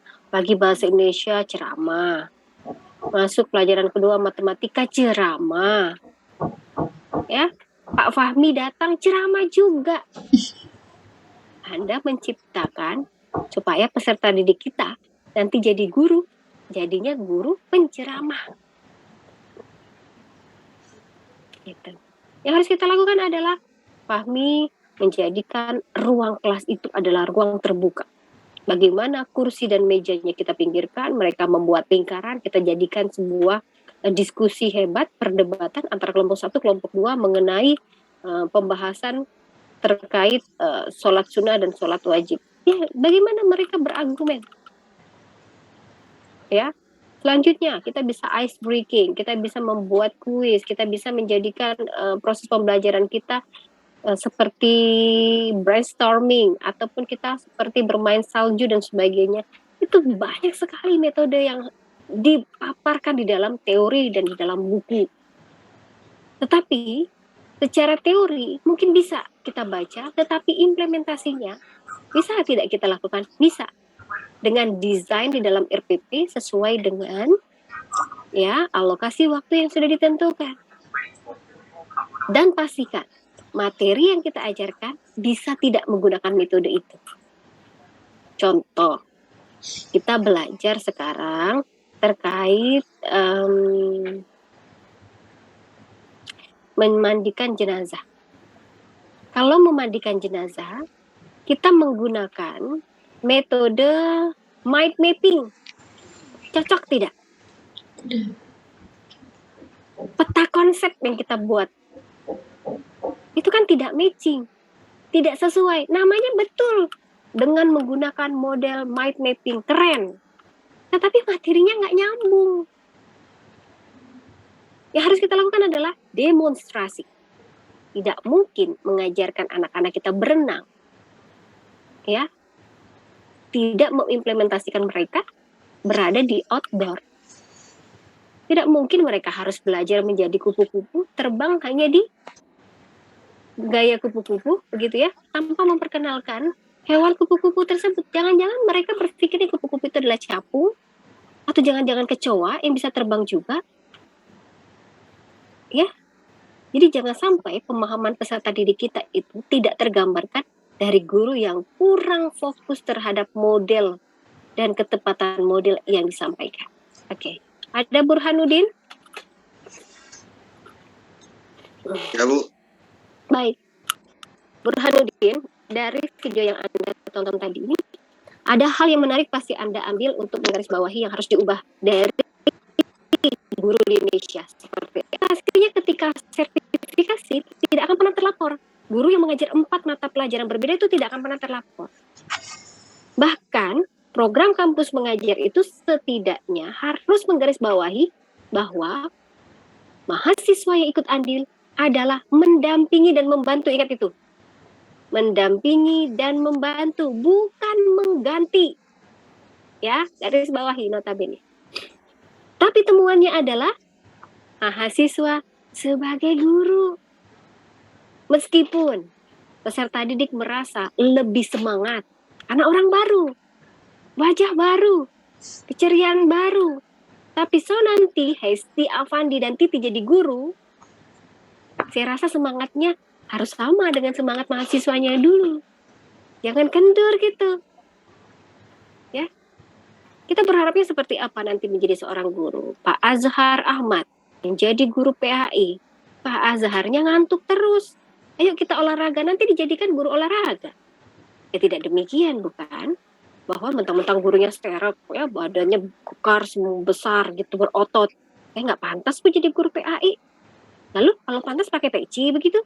bahasa Indonesia ceramah. Masuk pelajaran kedua matematika ceramah. Ya, Pak Fahmi datang ceramah juga. Anda menciptakan supaya peserta didik kita nanti jadi guru, jadinya guru penceramah. Gitu. Yang harus kita lakukan adalah Fahmi menjadikan ruang kelas itu adalah ruang terbuka. Bagaimana kursi dan mejanya kita pinggirkan, mereka membuat lingkaran, kita jadikan sebuah diskusi hebat, perdebatan antara kelompok 1, kelompok 2 mengenai pembahasan terkait sholat sunnah dan sholat wajib. Ya, bagaimana mereka berargumen? Ya, selanjutnya kita bisa ice breaking, kita bisa membuat kuis, kita bisa menjadikan proses pembelajaran kita seperti brainstorming ataupun kita seperti bermain salju dan sebagainya. Itu banyak sekali metode yang dipaparkan di dalam teori dan di dalam buku. Tetapi secara teori mungkin bisa kita baca, tetapi implementasinya bisa tidak kita lakukan? Bisa. Dengan desain di dalam RPP sesuai dengan ya alokasi waktu yang sudah ditentukan. Dan pastikan materi yang kita ajarkan bisa tidak menggunakan metode itu. Contoh, kita belajar sekarang terkait memandikan jenazah. Kalau memandikan jenazah, kita menggunakan metode mind mapping. Cocok tidak? Peta konsep yang kita buat itu kan tidak matching, tidak sesuai. Namanya betul dengan menggunakan model mind mapping, keren. Tetapi materinya nggak nyambung. Yang harus kita lakukan adalah demonstrasi. Tidak mungkin mengajarkan anak-anak kita berenang, ya, tidak mengimplementasikan mereka berada di outdoor. Tidak mungkin mereka harus belajar menjadi kupu-kupu, terbang hanya di gaya kupu-kupu, begitu ya, tanpa memperkenalkan hewan kupu-kupu tersebut. Jangan-jangan mereka berpikir kupu-kupu itu adalah capung, atau jangan-jangan kecoa yang bisa terbang juga, ya. Jadi jangan sampai pemahaman peserta didik kita itu tidak tergambarkan dari guru yang kurang fokus terhadap model dan ketepatan model yang disampaikan. Oke. Ada Burhanuddin? Ya, Bu. Baik. Burhanuddin, dari video yang Anda tonton tadi ini, ada hal yang menarik pasti Anda ambil untuk menggarisbawahi yang harus diubah dari guru di Indonesia. Seperti hasilnya ketika sertifikasi tidak akan pernah terlapor. Guru yang mengajar 4 mata pelajaran berbeda itu tidak akan pernah terlapor. Bahkan program kampus mengajar itu setidaknya harus menggarisbawahi bahwa mahasiswa yang ikut andil adalah mendampingi dan membantu. Ingat itu, mendampingi dan membantu, bukan mengganti. Ya, garis bawahi notabene. Tapi temuannya adalah mahasiswa sebagai guru. Meskipun peserta didik merasa lebih semangat karena orang baru, wajah baru, keceriaan baru. Tapi nanti Hesti, Avandi, dan Titi jadi guru, saya rasa semangatnya harus sama dengan semangat mahasiswanya dulu. Jangan kendur gitu. Ya. Kita berharapnya seperti apa nanti menjadi seorang guru? Pak Azhar Ahmad yang jadi guru PAI. Pak Azharnya ngantuk terus. Ayo kita olahraga, nanti dijadikan guru olahraga. Ya tidak demikian, bukan? Bahwa mentang-mentang gurunya steril, ya badannya kekar, semua besar gitu, berotot. Nggak pantas Bu jadi guru PAI. Lalu kalau pantas pakai peci begitu?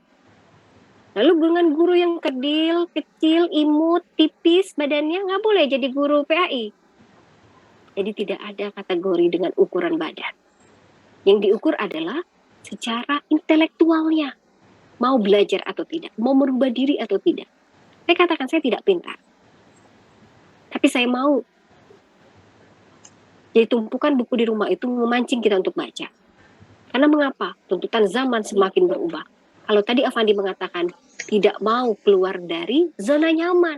Lalu dengan guru yang kerdil, kecil, imut, tipis badannya nggak boleh jadi guru PAI. Jadi tidak ada kategori dengan ukuran badan. Yang diukur adalah secara intelektualnya. Mau belajar atau tidak, mau merubah diri atau tidak. Saya katakan saya tidak pintar. Tapi saya mau. Jadi tumpukan buku di rumah itu memancing kita untuk baca. Karena mengapa? Tuntutan zaman semakin berubah. Kalau tadi Avandi mengatakan tidak mau keluar dari zona nyaman.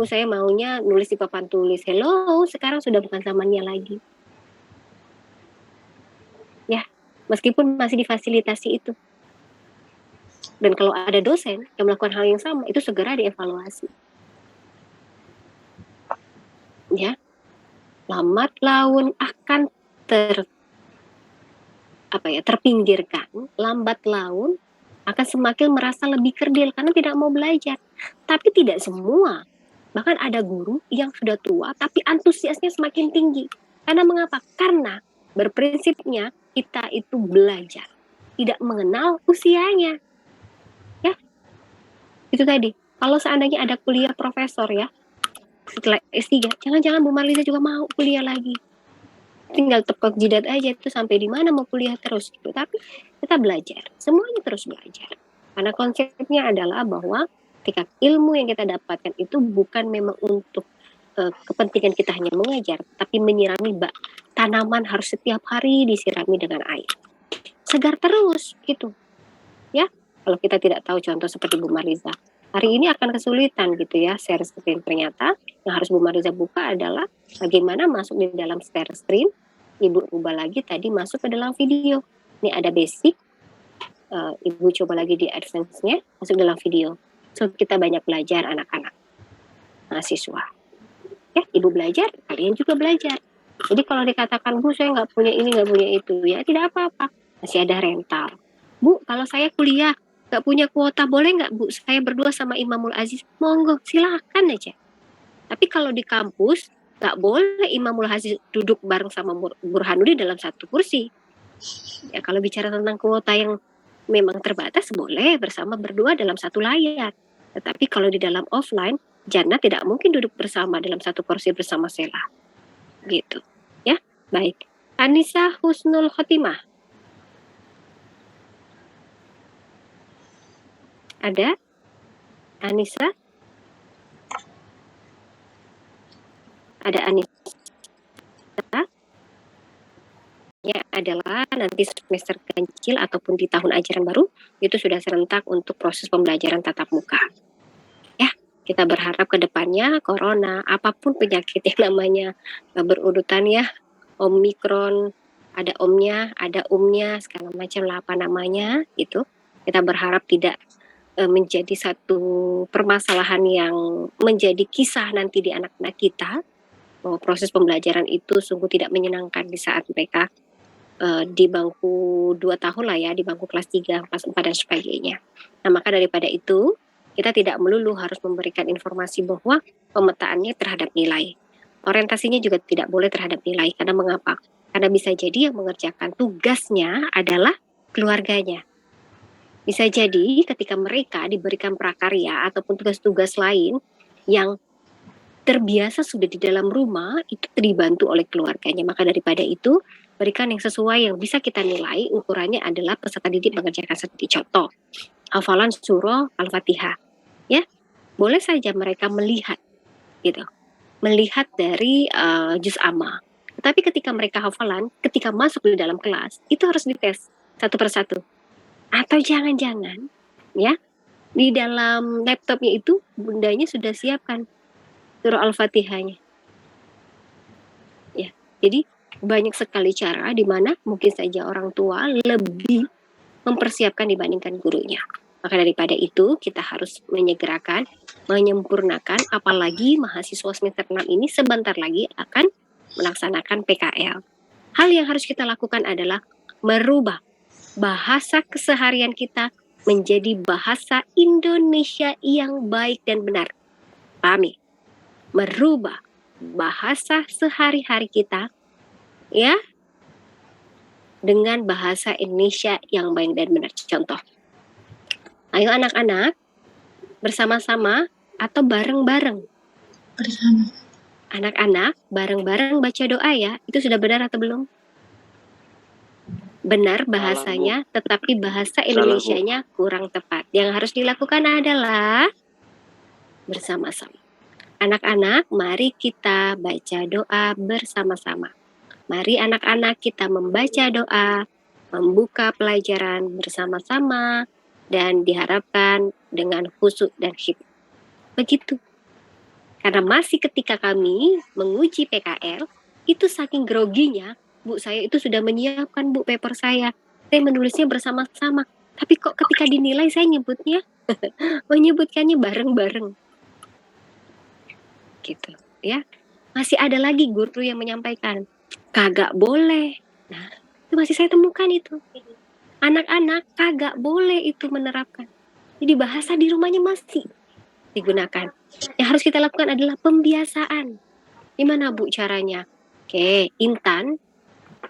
Saya maunya nulis di papan tulis, hello, sekarang sudah bukan zamannya lagi. Ya, meskipun masih difasilitasi itu. Dan kalau ada dosen yang melakukan hal yang sama, itu segera dievaluasi. Ya, lambat laun akan terpinggirkan, lambat laun akan semakin merasa lebih kerdil karena tidak mau belajar. Tapi tidak semua. Bahkan ada guru yang sudah tua tapi antusiasnya semakin tinggi. Karena mengapa? Karena berprinsipnya kita itu belajar, tidak mengenal usianya. Ya, itu tadi. Kalau seandainya ada kuliah profesor ya, setelah S3, jangan-jangan Bu Marliza juga mau kuliah lagi. Tinggal tepuk jidat aja itu sampai di mana mau kuliah terus gitu. Tapi kita belajar, semuanya terus belajar. Karena konsepnya adalah bahwa ketika ilmu yang kita dapatkan itu bukan memang untuk kepentingan kita hanya mengajar, tapi menyirami tanaman harus setiap hari disirami dengan air. Segar terus gitu. Ya, kalau kita tidak tahu contoh seperti Bu Marliza, hari ini akan kesulitan gitu ya share screen. Ternyata yang harus Bu Marliza buka adalah bagaimana masuk di dalam share screen. Ibu rubah lagi tadi masuk ke dalam video. Ini ada basic. Ibu coba lagi di advance-nya masuk dalam video. So kita banyak belajar anak-anak, mahasiswa. Ya, ibu belajar, kalian juga belajar. Jadi kalau dikatakan Bu saya nggak punya ini nggak punya itu, ya tidak apa-apa. Masih ada rental. Bu kalau saya kuliah nggak punya kuota boleh nggak Bu? Saya berdua sama Imamul Aziz, monggo silakan aja. Tapi kalau di kampus nggak boleh Imamul Aziz duduk bareng sama Burhanuddin dalam satu kursi. Ya, kalau bicara tentang kuota yang memang terbatas, boleh bersama berdua dalam satu layar. Tetapi kalau di dalam offline, janda tidak mungkin duduk bersama dalam satu kursi bersama Sela. Gitu. Ya, baik. Anissa Husnul Khotimah. Ada? Anissa? Ada Anissa? Ya, adalah nanti semester ganjil ataupun di tahun ajaran baru, itu sudah serentak untuk proses pembelajaran tatap muka. Ya, kita berharap ke depannya corona, apapun penyakit yang namanya berurutan ya, Omikron, ada omnya, ada umnya, segala macam lah apa namanya, gitu. Kita berharap tidak menjadi satu permasalahan yang menjadi kisah nanti di anak-anak kita, bahwa proses pembelajaran itu sungguh tidak menyenangkan di saat mereka di bangku 2 tahun lah ya, di bangku kelas 3, kelas 4 dan sebagainya. Nah, maka daripada itu, kita tidak melulu harus memberikan informasi bahwa pemetaannya terhadap nilai. Orientasinya juga tidak boleh terhadap nilai. Karena mengapa? Karena bisa jadi yang mengerjakan tugasnya adalah keluarganya. Bisa jadi ketika mereka diberikan prakarya ataupun tugas-tugas lain yang terbiasa sudah di dalam rumah, itu dibantu oleh keluarganya. Maka daripada itu, berikan yang sesuai yang bisa kita nilai. Ukurannya adalah peserta didik mengerjakan seperti contoh hafalan surah Al-Fatihah. Ya, boleh saja mereka melihat gitu. Melihat dari juz amma. Tetapi ketika mereka hafalan, ketika masuk di dalam kelas, itu harus dites satu persatu. Atau jangan-jangan ya, di dalam laptopnya itu bundanya sudah siapkan surah Al-Fatihahnya. Ya, jadi banyak sekali cara di mana mungkin saja orang tua lebih mempersiapkan dibandingkan gurunya. Maka daripada itu, kita harus menyegerakan, menyempurnakan, apalagi mahasiswa semester 6 ini sebentar lagi akan melaksanakan PKL. Hal yang harus kita lakukan adalah merubah bahasa keseharian kita menjadi bahasa Indonesia yang baik dan benar. Pahami? Merubah bahasa sehari-hari kita ya dengan bahasa Indonesia yang baik dan benar. Contoh, ayo anak-anak bersama-sama atau bareng-bareng. Bersama. Anak-anak bareng-bareng baca doa ya. Itu sudah benar atau belum? Benar bahasanya, tetapi bahasa Indonesianya kurang tepat. Yang harus dilakukan adalah bersama-sama. Anak-anak, mari kita baca doa bersama-sama. Mari anak-anak kita membaca doa, membuka pelajaran bersama-sama, dan diharapkan dengan khusyuk dan hikmat. Begitu. Karena masih ketika kami menguji PKL, itu saking groginya, Bu, saya itu sudah menyiapkan Bu paper saya. Saya menulisnya bersama-sama. Tapi kok ketika dinilai saya menyebutkannya bareng-bareng. Gitu ya. Masih ada lagi guru yang menyampaikan, kagak boleh. Nah, itu masih saya temukan itu. Anak-anak kagak boleh itu menerapkan. Jadi bahasa di rumahnya masih digunakan. Yang harus kita lakukan adalah pembiasaan. Gimana Bu caranya? Oke, Intan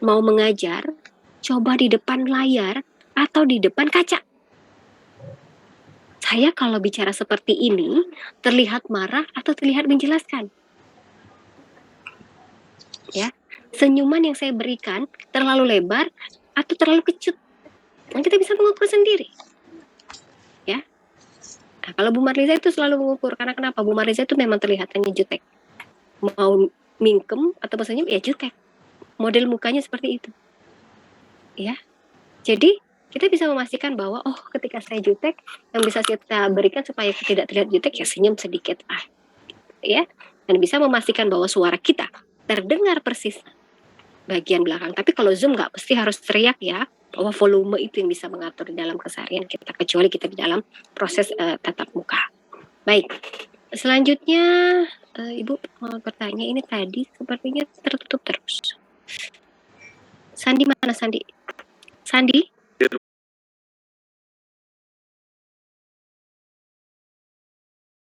mau mengajar, coba di depan layar atau di depan kaca. Saya kalau bicara seperti ini, terlihat marah atau terlihat menjelaskan? Ya, senyuman yang saya berikan terlalu lebar atau terlalu kecut? Dan kita bisa mengukur sendiri. Ya. Nah, kalau Bu Marliza itu selalu mengukur, karena kenapa? Bu Marliza itu memang terlihatannya jutek. Mau mingkem atau senyum, ya jutek. Model mukanya seperti itu. Ya. Jadi, kita bisa memastikan bahwa, oh ketika saya jutek, yang bisa kita berikan supaya tidak terlihat jutek, ya senyum sedikit. Ya. Dan bisa memastikan bahwa suara kita terdengar persis bagian belakang. Tapi kalau Zoom nggak mesti harus teriak ya, bahwa volume itu yang bisa mengatur di dalam keseharian kita, kecuali kita di dalam proses tatap muka. Baik, selanjutnya Ibu mau bertanya, ini tadi sepertinya tertutup terus. Sandi mana Sandi? Sandi?